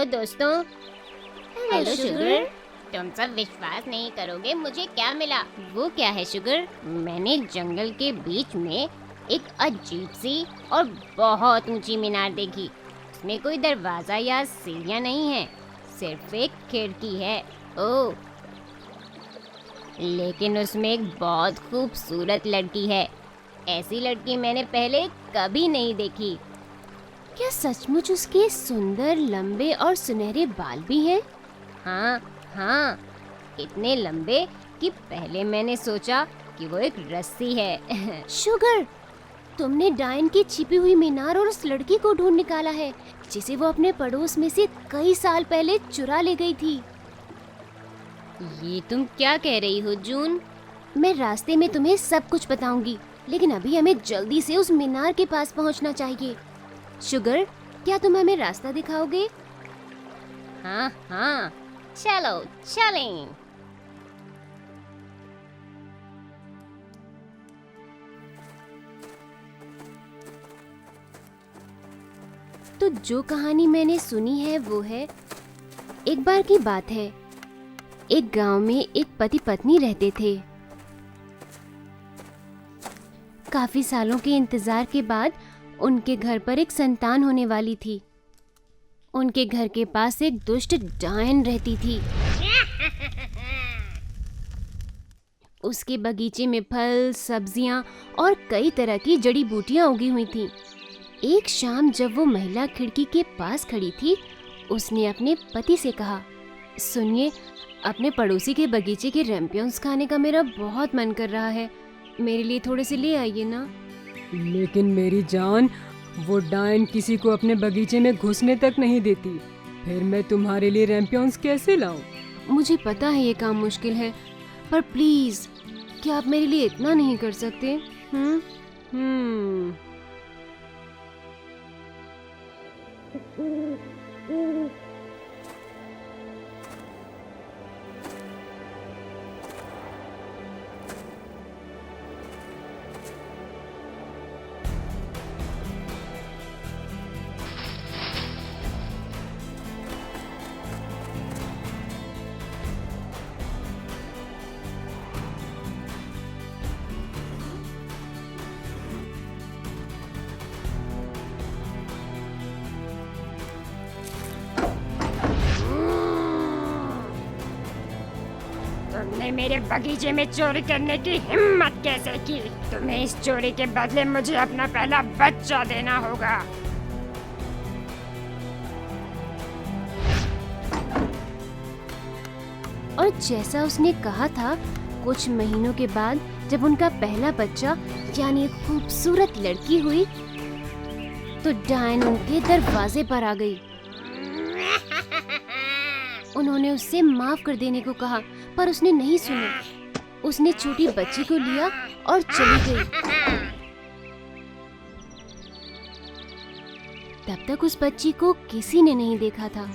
Hello दोस्तों। Hello sugar. तुम सब विश्वास नहीं करोगे मुझे क्या मिला। वो क्या है शुगर? मैंने जंगल के बीच में एक अजीब सी और बहुत ऊंची मीनार देखी। उसमें कोई दरवाजा या सीढ़ियां नहीं है, सिर्फ एक खिड़की है। ओह, लेकिन उसमें एक बहुत खूबसूरत लड़की है। ऐसी लड़की मैंने पहले कभी नहीं देखी। क्या सचमुच उसके सुंदर लंबे और सुनहरे बाल भी हैं? हाँ हाँ, इतने लंबे कि पहले मैंने सोचा कि वो एक रस्सी है। शुगर, तुमने डायन की छिपी हुई मीनार और उस लड़की को ढूंढ निकाला है जिसे वो अपने पड़ोस में से कई साल पहले चुरा ले गई थी। ये तुम क्या कह रही हो जून? मैं रास्ते में तुम्हें सब कुछ बताऊंगी, लेकिन अभी हमें जल्दी से उस मीनार के पास पहुंचना चाहिए। शुगर, क्या तुम हमें रास्ता दिखाओगे? हाँ हाँ, चलो चलें। तो जो कहानी मैंने सुनी है वो है, एक बार की बात है, एक गांव में एक पति पत्नी रहते थे। काफी सालों के इंतजार के बाद उनके घर पर एक संतान होने वाली थी। उनके घर के पास एक दुष्ट डायन रहती थी। उसके बगीचे में फल, सब्जियां और कई तरह की जड़ी बूटियां उगी हुई थीं। एक शाम जब वो महिला खिड़की के पास खड़ी थी, उसने अपने पति से कहा, सुनिए, अपने पड़ोसी के बगीचे के रैंपियंस खाने का मेरा बहुत मन कर रहा है, मेरे लिए थोड़े से ले आइए ना। लेकिन मेरी जान, वो डायन किसी को अपने बगीचे में घुसने तक नहीं देती। फिर मैं तुम्हारे लिए रैंपियंस कैसे लाऊं? मुझे पता है ये काम मुश्किल है, पर प्लीज, क्या आप मेरे लिए इतना नहीं कर सकते? हम्म तुमने मेरे बगीचे में चोरी करने की हिम्मत कैसे की? तुम्हें इस चोरी के बदले मुझे अपना पहला बच्चा देना होगा। और जैसा उसने कहा था, कुछ महीनों के बाद जब उनका पहला बच्चा यानी एक खूबसूरत लड़की हुई, तो डायन उनके दरवाजे पर आ गई। उन्होंने उससे माफ कर देने को कहा, पर उसने नहीं सुना। उसने छोटी बच्ची को लिया और चली गई। तब तक उस बच्ची को किसी ने नहीं देखा था।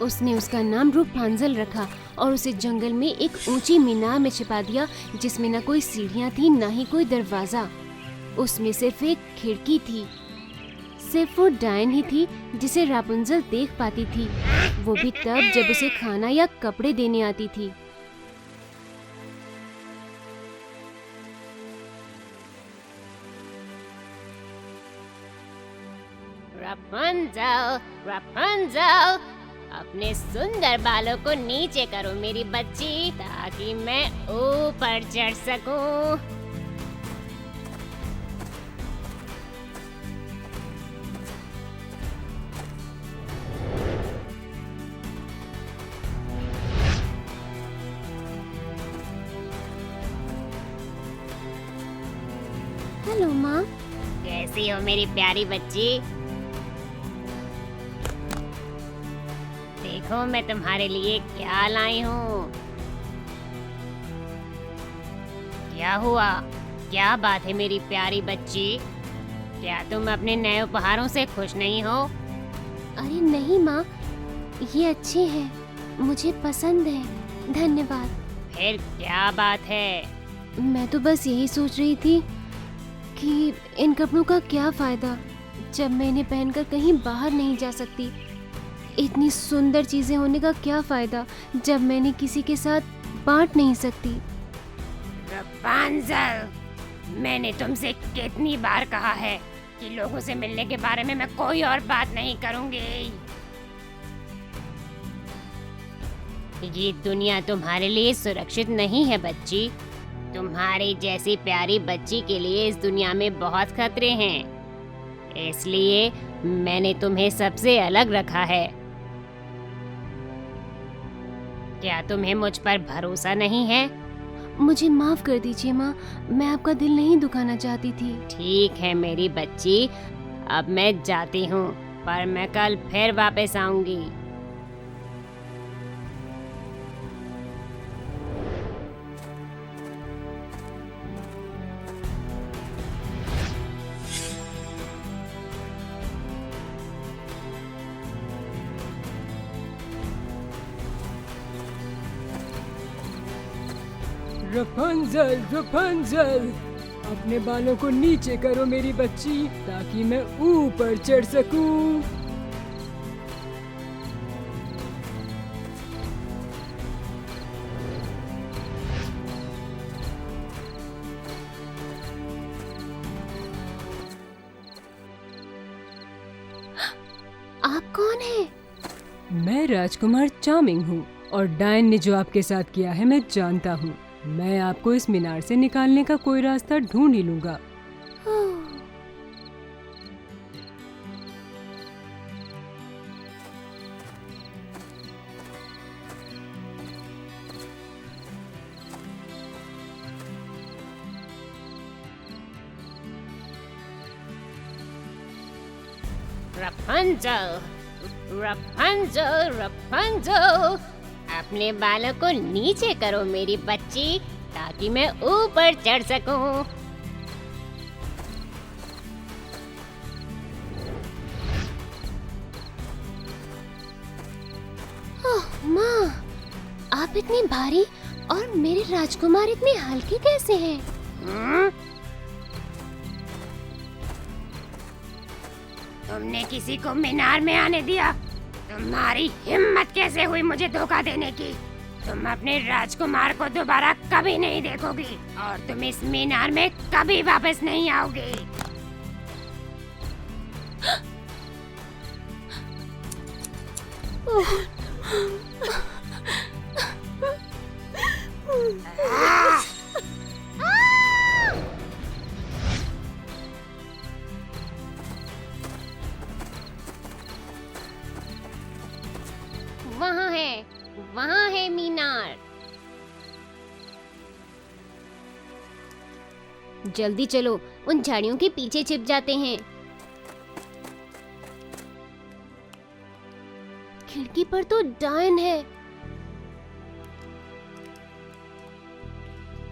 उसने उसका नाम रूपंजल रखा और उसे जंगल में एक ऊंची मीनार में छिपा दिया, जिसमें न कोई सीढ़ियां थी, न ही कोई दरवाजा। उसमें सिर्फ एक खिड़की थी। सिर्फ वो डायन ही थी जिसे रापुंजल देख पाती थी, वो भी तब जब उसे खाना या कपड़े देने आती थी। रापुंजल, रापुंजल, अपने सुंदर बालों को नीचे करो मेरी बच्ची, ताकि मैं ऊपर चढ़ सकूं। हेलो माँ। कैसी हो मेरी प्यारी बच्ची? देखो मैं तुम्हारे लिए क्या लाई हूँ। क्या हुआ? क्या बात है मेरी प्यारी बच्ची? क्या तुम अपने नए उपहारों से खुश नहीं हो? अरे नहीं माँ, ये अच्छे हैं, मुझे पसंद है, धन्यवाद। फिर क्या बात है? मैं तो बस यही सोच रही थी कि इन कपड़ों का क्या फायदा जब मैं इन्हें पहनकर कहीं बाहर नहीं जा सकती। इतनी सुंदर चीजें होने का क्या फायदा जब मैंने किसी के साथ बांट नहीं सकती। रपुंज़ल, मैंने तुमसे कितनी बार कहा है कि लोगों से मिलने के बारे में मैं कोई और बात नहीं करूंगी। ये दुनिया तुम्हारे लिए सुरक्षित नहीं है बच्ची। तुम्हारी जैसी प्यारी बच्ची के लिए इस दुनिया में बहुत खतरे हैं, इसलिए मैंने तुम्हें सबसे अलग रखा है। क्या तुम्हें मुझ पर भरोसा नहीं है? मुझे माफ कर दीजिए माँ, मैं आपका दिल नहीं दुखाना चाहती थी। ठीक है मेरी बच्ची, अब मैं जाती हूँ, पर मैं कल फिर वापस आऊंगी। रपुंज़ल, रपुंज़ल, अपने बालों को नीचे करो मेरी बच्ची, ताकि मैं ऊपर चढ़ सकूं। आप कौन हैं? मैं राजकुमार चार्मिंग हूँ और डायन ने जो आपके साथ किया है मैं जानता हूँ। मैं आपको इस मीनार से निकालने का कोई रास्ता ढूंढ ही लूंगा। रपुंज़ल, रपुंज़ल, रपुंज़ल, अपने बालों को नीचे करो मेरी बच्ची, ताकि मैं ऊपर चढ़ सकूं। ओह माँ, आप इतनी भारी और मेरे राजकुमार इतने हल्के कैसे हैं? तुमने किसी को मीनार में आने दिया? तुम्हारी हिम्मत कैसे हुई मुझे धोखा देने की? तुम अपने राजकुमार को दोबारा कभी नहीं देखोगी और तुम इस मीनार में कभी वापस नहीं आओगी। वहाँ है मीनार। जल्दी चलो, उन झाड़ियों के पीछे छिप जाते हैं। खिड़की पर तो डायन है।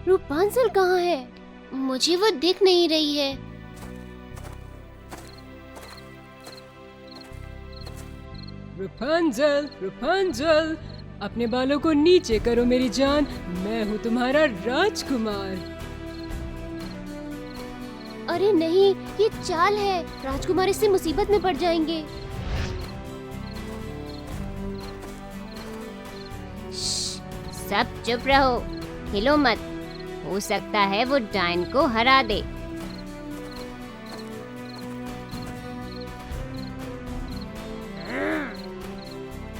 रपुंज़ल कहाँ है? मुझे वो दिख नहीं रही है। रपुंज़ल, रपुंज़ल, अपने बालों को नीचे करो मेरी जान, मैं हूँ तुम्हारा राजकुमार। अरे नहीं, ये चाल है, राजकुमार इससे मुसीबत में पड़ जाएंगे। सब चुप रहो, हिलो मत, हो सकता है वो डायन को हरा दे।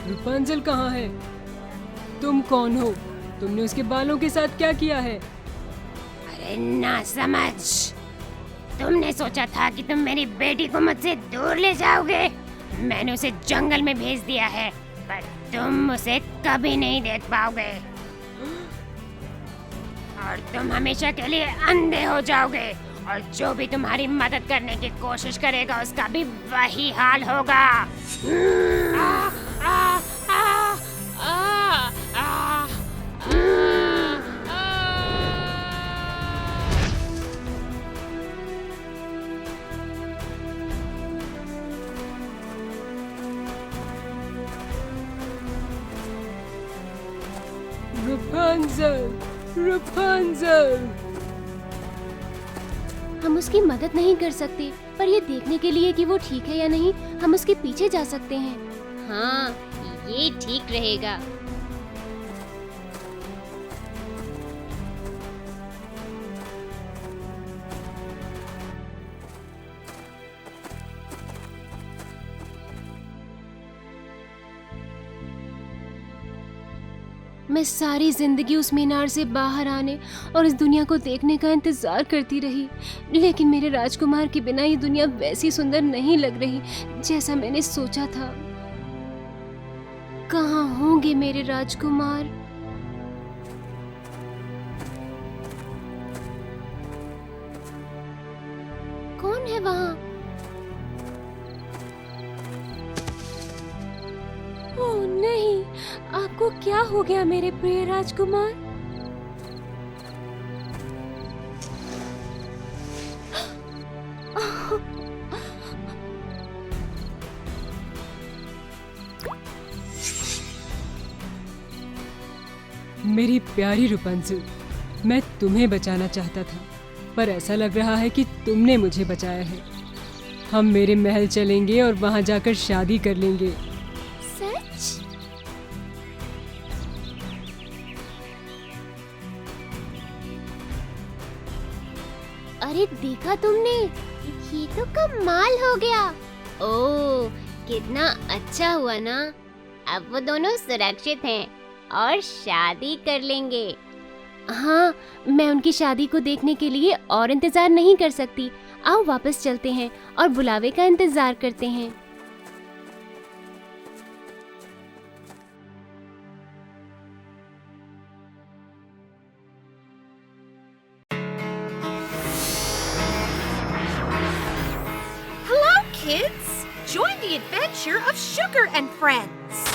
रपुंज़ल कहाँ है? तुम कौन हो? तुमने उसके बालों के साथ क्या किया है? अरे ना समझ, तुमने सोचा था कि तुम मेरी बेटी को मुझसे दूर ले जाओगे। मैंने उसे जंगल में भेज दिया है, पर तुम उसे कभी नहीं देख पाओगे और तुम हमेशा के लिए अंधे हो जाओगे, और जो भी तुम्हारी मदद करने की कोशिश करेगा उसका भी वही हाल होगा। रपुंज़ल, रपुंज़ल। हम उसकी मदद नहीं कर सकते, पर ये देखने के लिए कि वो ठीक है या नहीं, हम उसके पीछे जा सकते हैं। हाँ, ये ठीक रहेगा। मैं सारी जिंदगी उस मीनार से बाहर आने और इस दुनिया को देखने का इंतजार करती रही, लेकिन मेरे राजकुमार के बिना ये दुनिया वैसी सुंदर नहीं लग रही जैसा मैंने सोचा था। कहाँ होंगे मेरे राजकुमार? कौन है वहाँ? ओह नहीं, आपको क्या हो गया मेरे प्रिय राजकुमार? मेरी प्यारी रुपंजुल, मैं तुम्हें बचाना चाहता था, पर ऐसा लग रहा है कि तुमने मुझे बचाया है। हम मेरे महल चलेंगे और वहां जाकर शादी कर लेंगे। सच? अरे देखा तुमने, ये तो कमाल हो गया। ओह, कितना अच्छा हुआ ना। अब वो दोनों सुरक्षित हैं और शादी कर लेंगे। हाँ, मैं उनकी शादी को देखने के लिए और इंतजार नहीं कर सकती। आओ वापस चलते हैं और बुलावे का इंतजार करते हैं। Hello, kids! Join the adventure of Sugar and Friends!